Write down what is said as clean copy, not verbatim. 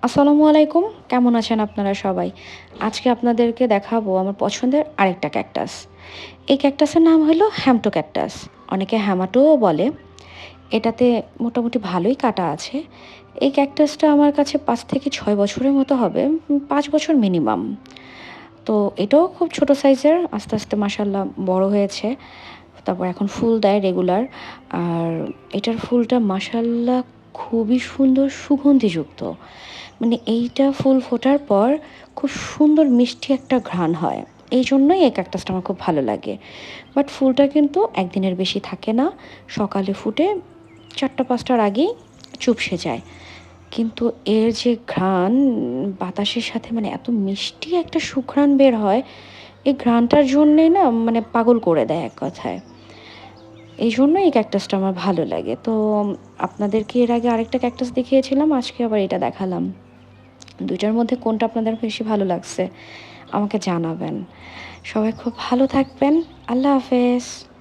আসসালামু আলাইকুম। কেমন আছেন আপনারা সবাই? আজকে আপনাদেরকে দেখাবো আমার পছন্দের আরেকটা ক্যাকটাস। এই ক্যাকটাসের নাম হলো হ্যামটো ক্যাকটাস। অনেকে হ্যামাটোও বলে। এটাতে মোটামুটি ভালোই কাঁটা আছে। এই ক্যাকটাসটা আমার কাছে ৫ থেকে ৬ বছরের মতো হবে। ৫ বছর মিনিমাম। তো এটাও খুব ছোট সাইজের। আস্তে, আস্তে মাশাআল্লাহ বড় হয়েছে। তারপর এখন ফুল দেয় রেগুলার। আর এটার ফুলটা মাশাআল্লাহ খুবই সুন্দর সুগন্ধিযুক্ত। মানে এইটা ফুল ফোটার পর খুব সুন্দর মিষ্টি একটা ঘ্রাণ হয়। এইজন্যই এই ক্যাকটাসটা আমার খুব ভালো লাগে। বাট ফুলটা কিন্তু একদিনের বেশি থাকে না। সকালে ফুটে ৪টা-৫টার আগেই চুপসে যায়। কিন্তু এর যে ঘ্রাণ বাতাসের সাথে মানে এত মিষ্টি একটা সুঘ্রাণ বের হয়, এই ঘ্রাণটার জন্যেই না মানে পাগল করে দেয় এক কথায়। এইজন্য এই ক্যাকটাসটা আমার ভালো লাগে। তো আপনাদেরকে এর আগে আরেকটা ক্যাকটাস দেখিয়েছিলাম, আজকে আবার এটা দেখালাম। ২ টার মধ্যে কোনটা আপনাদের বেশি ভালো লাগছে আমাকে জানাবেন। সবাই খুব ভালো থাকবেন। আল্লাহ হাফেজ।